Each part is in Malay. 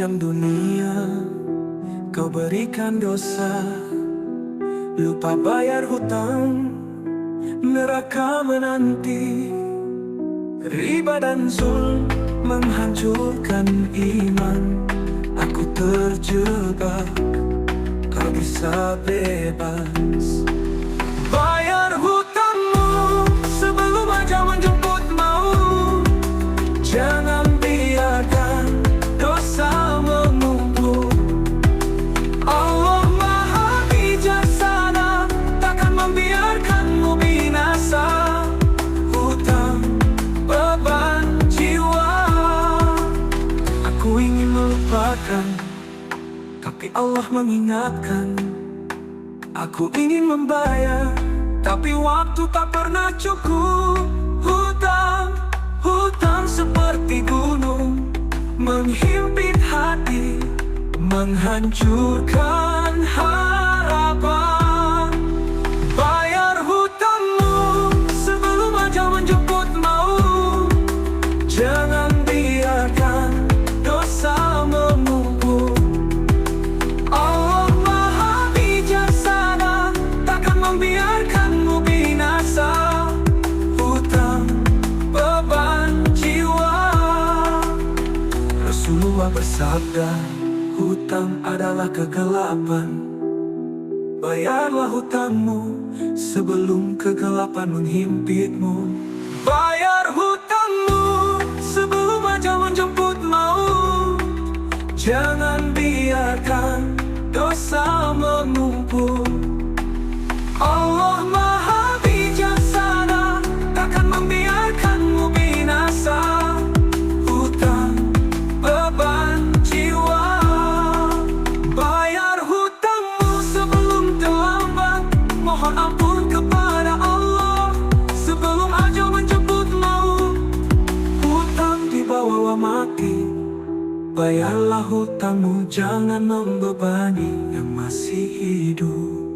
sepanjang dunia kau berikan dosa, lupa bayar hutang, neraka menanti. Riba dan zulm menghancurkan iman. Aku terjebak, tak bisa bebas. Bayar hutangmu sebelum ajal menjemput maut. Jangan biarkan dosa menumpuk. Allah Maha Bijaksana, takkan membiarkanmu binasa. Hutang beban jiwa. Aku ingin melupakan, tapi Allah mengingatkan. Aku ingin membayar, tapi waktu tak pernah cukup. Hutang seperti gunung, menghimpit hati, menghancurkan harapan. Bayar hutangmu sebelum ajal menjemput maut. Jangan biarkan dosa menumpuk. Allah Maha Bijaksana, takkan membiarkanmu binasa. Hutang beban jiwa. Rasulullah bersabda, hutang adalah kegelapan. Bayarlah hutangmu sebelum kegelapan menghimpitmu. Bayar hutangmu sebelum ajal menjemput maut. Jangan biarkan dosa menumpuk. Allah Maha Bijaksana, takkan membiarkanmu binasa. Hutang beban jiwa. Bayar hutangmu sebelum terlambat. Mohon ampun kepada Allah sebelum ajal menjemput maut. Hutang dibawa mati. Bayarlah hutangmu, jangan membebani yang masih hidup.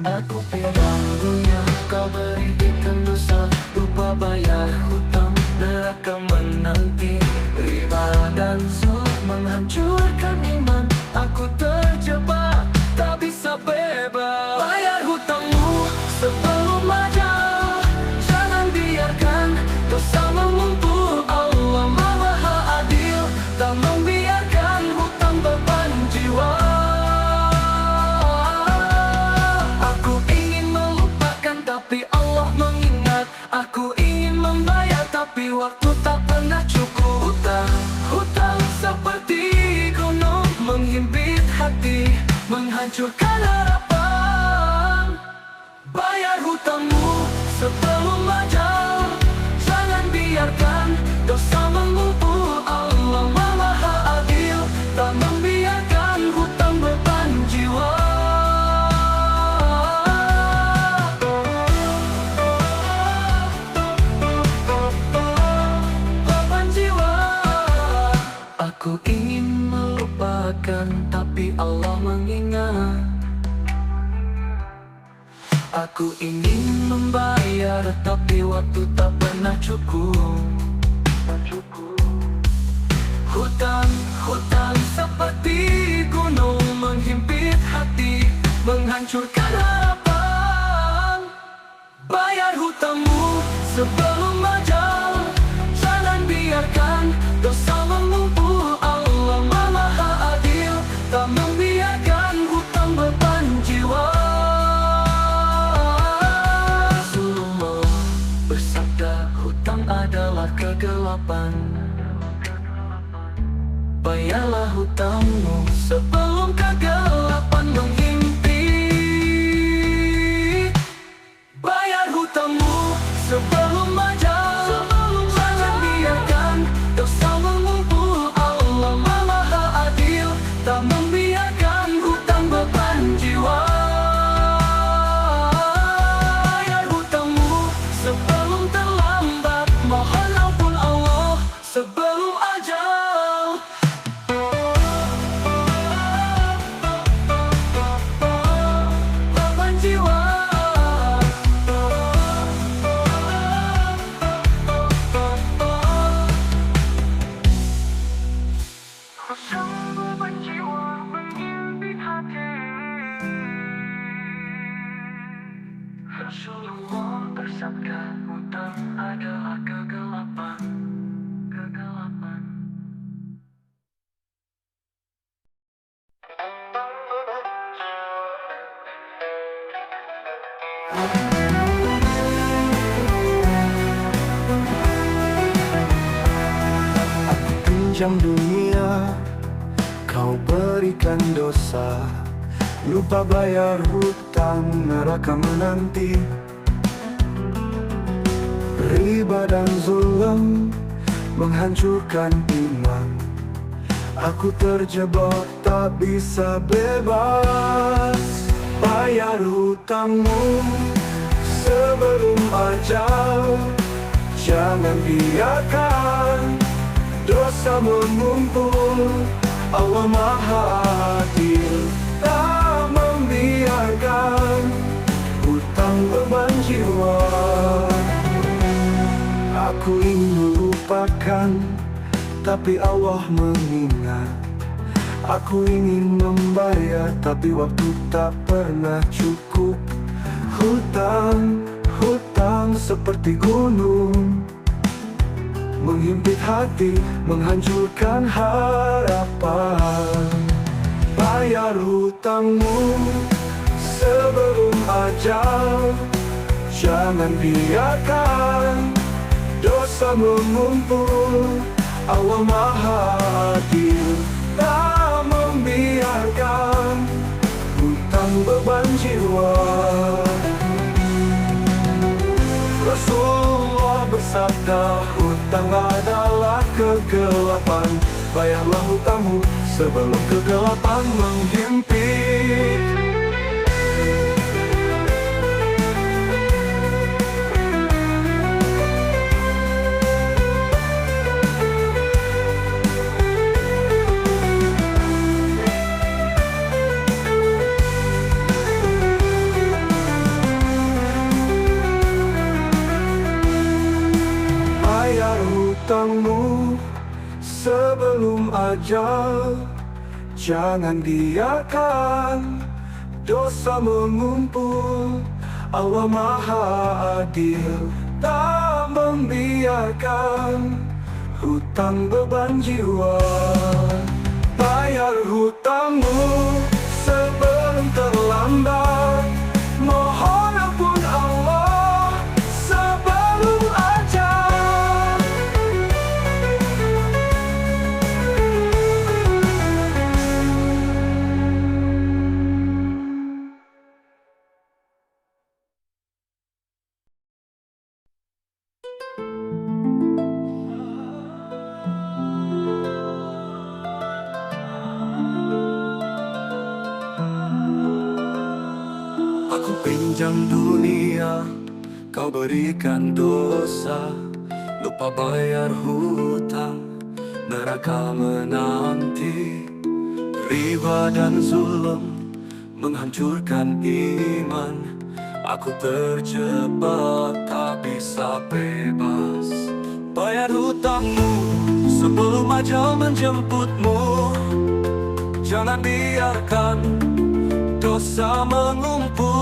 Aku pegang dunia, kau berikan dosa, lupa bayar hutang, neraka menanti. Riba dan zulm menghancurkan iman. Aku terjebak, tak bisa bebas. Bayar hutangmu sebelum ajal. Jangan biarkan dosa menumpuk. Allah Maha Adil, tak membiarkan hutang beban jiwa. Aku ingin melupakan, tapi Allah mengingat. Aku ingin membayar, tapi waktu tak pernah cukup. Hutang seperti gunung, menghimpit hati, menghancurkan harapan. Bayar hutangmu sebelum ajal. Jangan biarkan dosa menumpuk. Allah Maha Adil, tak membiarkan hutang beban jiwa. Beban jiwa. Aku ingin melupakan, tapi Allah mengingat. Aku ingin membayar, tapi waktu tak pernah cukup. Hutang seperti gunung, menghimpit hati, menghancurkan harapan. Bayar hutangmu sebelum ajal. Jangan biarkan dosa menumpuk. Allah Maha Adil, tak membiarkan hutang beban jiwa. Rasulullah bersabda, hutang adalah kegelapan. Bayarlah hutangmu sebelum kegelapan menghimpit. Bayar hutangmu sebelum ajal. Jangan biarkan dosa menumpuk. Allah Maha Adil, tak membiarkan hutang beban jiwa. Bayar hutangmu sebelum terlambat. Mohon ampun Allah sebelum ajal. bersabda, hutang adalah kegelapan. Pinjam dunia, kau berikan dosa. Lupa bayar hutang, neraka menanti. Riba dan zulm menghancurkan iman. Aku terjebak tak bisa bebas. Bayar hutangmu sebelum ajal. Jangan biarkan dosa mengumpul. Allah Maha Adil, tak membiarkan hutang beban jiwa. Aku ingin melupakan, tapi Allah mengingat. Aku ingin membayar, tapi waktu tak pernah cukup. Hutang seperti gunung, menghimpit hati, menghancurkan harapan. Bayar hutangmu sebelum ajal. Jangan biarkan dosa mengumpul. Allah Maha Adil, tak membiarkan hutang beban jiwa. Rasulullah bersabda, hutang adalah kegelapan. Bayarlah hutangmu sebelum kegelapan menghimpit. Bayar hutangmu sebelum ajal. Jangan biarkan dosa mengumpul. Allah Maha Adil, tak membiarkan hutang beban jiwa. Bayar hutangmu sebelum terlambat. Mohon ampun Allah sebelum ajal. Aku pinjam dunia, kau berikan dosa. Lupa bayar hutang, neraka menanti. Riba dan zulm menghancurkan iman. Aku terjebak tak bisa bebas. Bayar hutangmu sebelum ajal menjemputmu. Jangan biarkan dosa mengumpul.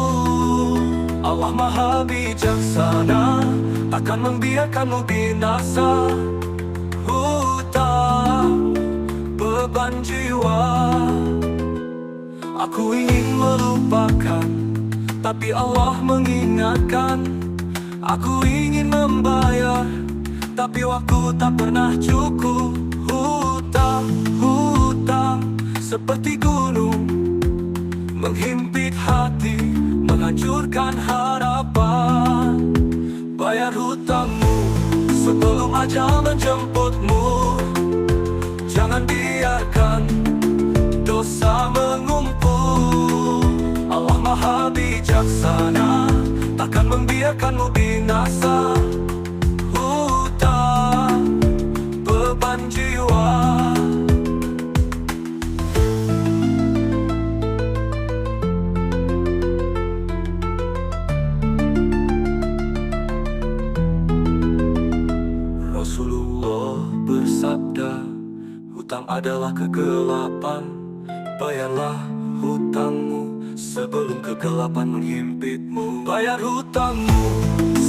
Allah Maha Bijaksana, takkan membiarkanmu binasa. Hutang beban jiwa. Aku ingin melupakan, tapi Allah mengingatkan. Aku ingin membayar, tapi waktu tak pernah cukup. Hutang seperti gunung, menghimpit hati, menghancurkan harapan. Bayar hutangmu sebelum ajal menjemputmu. Jangan biarkan dosa mengumpul. Allah Maha Bijaksana, takkan membiarkanmu binasa. Hutang beban jiwa. Rasulullah bersabda, hutang adalah kegelapan. Bayarlah hutangmu sebelum kegelapan menghimpitmu. Bayar hutangmu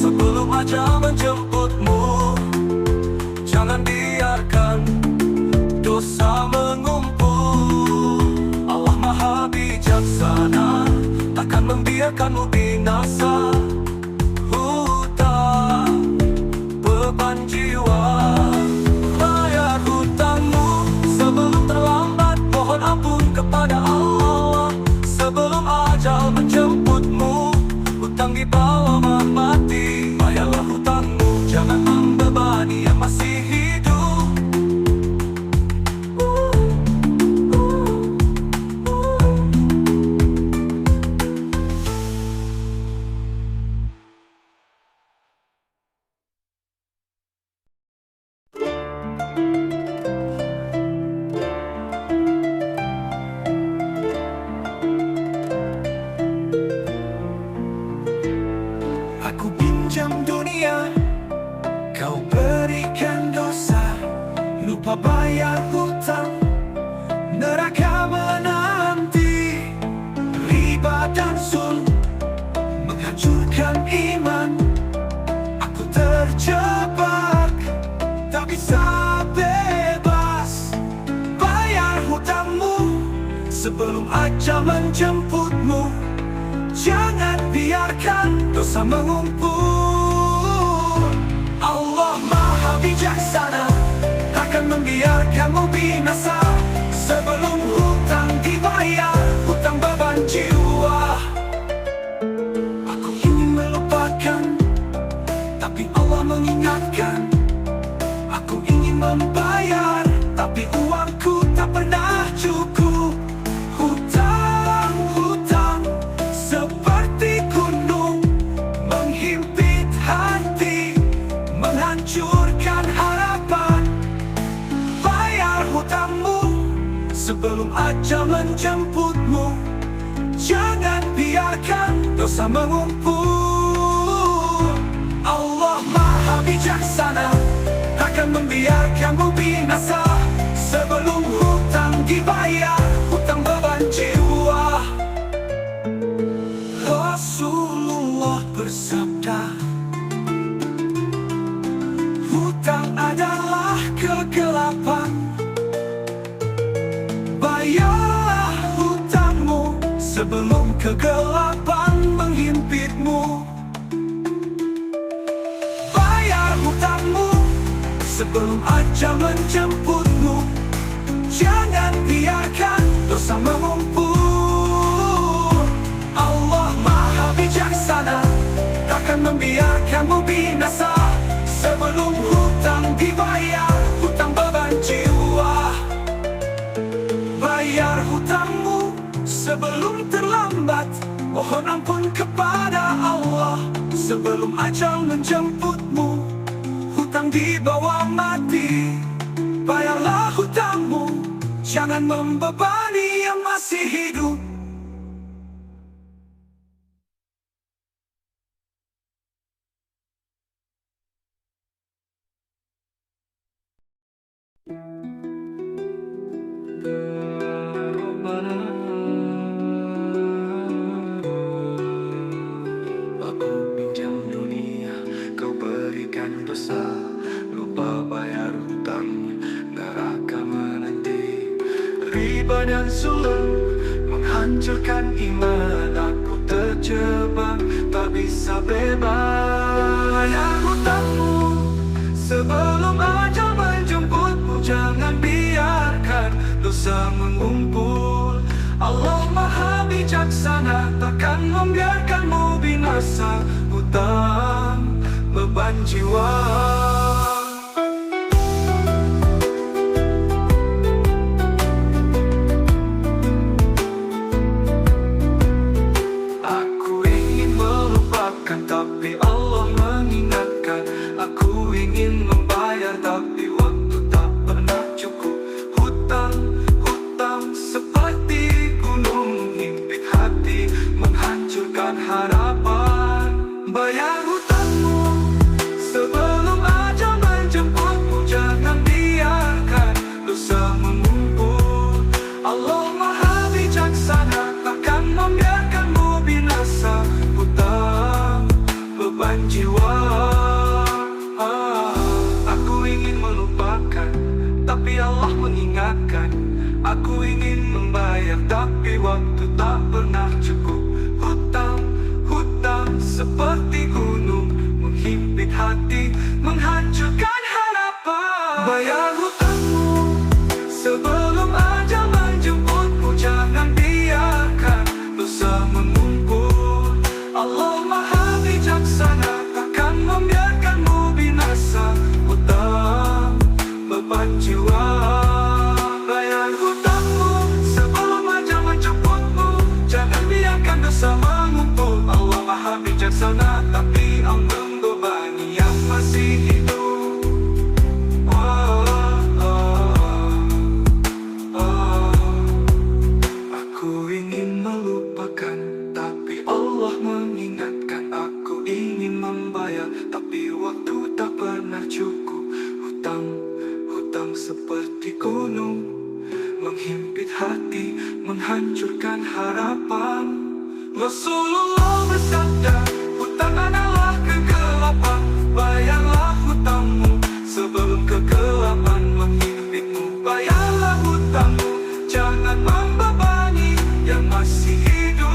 sebelum ajal menjemputmu. Jangan biarkan dosa mengumpul. Allah Maha Bijaksana, takkan membiarkanmu binasa. Hutang, beban jiwa, bayar hutangmu sebelum terlambat. Mohon ampun kepada Allah sebelum ajal menjemputmu. Hutang dibawa mati, bayarlah hutangmu. Jangan membebani yang masih hidup. Aku pinjam dunia, kau berikan dosa. Lupa bayar hutang, neraka menanti. Riba dan sul menghancurkan iman. Aku terjebak, tak bisa bebas. Bayar hutangmu sebelum ajal menjemputmu. Jangan biarkan dosa mengumpul. Allah Maha Bijaksana, takkan membiarkanmu binasa. Sebelum hutang dibayar, hutang beban jiwa. Aku ingin melupakan, tapi Allah mengingatkan. Aku ingin membayar, tapi uangku tak pernah cukup. Hutang seperti gunung menghimpit hati, menghancurkan harapan. Bayar hutangmu sebelum ajal menjemputmu. Jangan biarkan dosa mengumpul. Allah Maha Bijaksana, takkan membiarkanmu binasa. Sebelum hutang dibayar, hutang beban jiwa. Rasulullah bersabda, hutang adalah kegelapan. Bayarlah hutangmu sebelum kegelapan menghimpitmu. Bayar hutangmu sebelum ajal menjemputmu. Jangan biarkan dosa mengumpul. Allah Maha Bijaksana, takkan membiarkanmu binasa. Sebelum hutang dibayar, hutang beban jiwa. Bayar hutangmu sebelum terlambat. Mohon ampun kepada Allah sebelum ajal menjemputmu. Hutang dibawa mati, bayarlah hutangmu. Jangan membebani yang masih hidup. Aku pinjam dunia, kau berikan dosa. Lupa bayar hutang, neraka menanti. Riba dan sulm menghancurkan iman. Aku terjebak, tak bisa bebas. Bayar hutangmu sebelum ajal menjemputmu. Jangan biarkan dosa mengumpul. Allah Maha Bijaksana, takkan membiarkanmu binasa. Hutang beban jiwa. Aku ingin melupakan, tapi Allah mengingatkan. Aku ingin membayar, tapi waktu tak pernah cukup. Hutang seperti gunung menghimpit hati, menghancurkan harapan. Bayar hutangmu sebelum ajal beban jiwa. Aku ingin melupakan, tapi Allah mengingatkan. Aku ingin membayar, tapi waktu tak pernah cukup. Hutang seperti gunung, menghimpit hati, menghancurkan harapan. Bayar hutangmu sebelum ajal menjemputmu. Jangan biarkan dosa mengumpul. Allah Maha Bijaksana, takkan membiarkanmu binasa. Hutang beban jiwa. Bayar hutangmu sebelum ajal menjemputmu. Jangan biarkan dosa mengumpul. Allah Maha Bijaksana, tapi Allah membebani yang masih hidup. Aku ingin melupakan, tapi Allah mengingatkan. Aku ingin membayar, tapi waktu tak pernah cukup. Hutang seperti gunung, menghimpit hati, menghancurkan harapan. Rasulullah bersabda, hutang adalah kegelapan. Bayarlah hutangmu sebelum kegelapan menghimpitmu. Bayarlah hutangmu, jangan membebani yang masih hidup.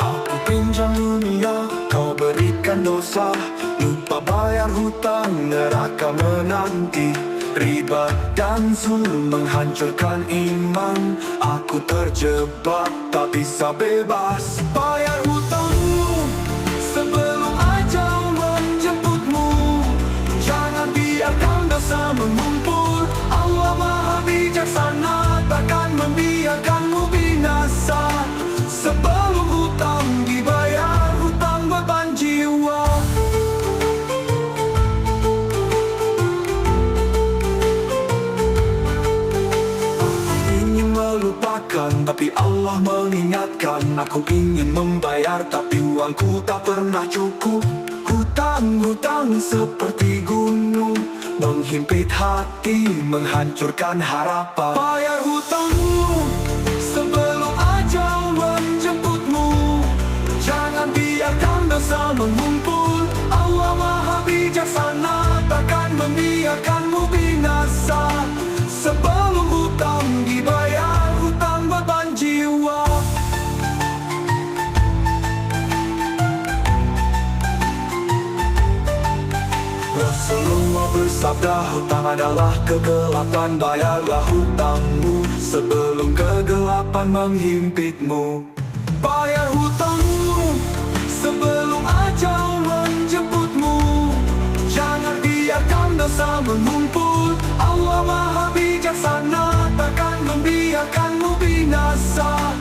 Aku pinjam dunia, kau berikan dosa. Lupa bayar hutang, neraka menanti. Riba dan zulm menghancurkan iman. Aku terjebak, tak bisa bebas. Bayar hutangmu sebelum ajal menjemputmu. Jangan biarkan dosa mengumpul. Allah Maha Bijaksana, takkan membiarkanmu binasa. Sebelum hutang dibayar, hutang beban jiwa. Aku ingin melupakan, tapi Allah mengingatkan. Aku ingin membayar, tapi uangku tak pernah cukup. Hutang seperti gunung, menghimpit hati, menghancurkan harapan. Bayar hutangmu sebelum ajal menjemputmu. Jangan biarkan dosa mengumpul. Allah Maha Bijaksana, takkan membiarkanmu binasa. Sebelum hutang dibayar, hutang beban jiwa. Rasulullah bersabda, hutang adalah kegelapan. Bayarlah hutangmu sebelum kegelapan menghimpitmu. Bayar hutangmu sebelum ajal menjemputmu. Jangan biarkan dosa mengumpul. Allah Maha Bijaksana, takkan membiarkanmu binasa.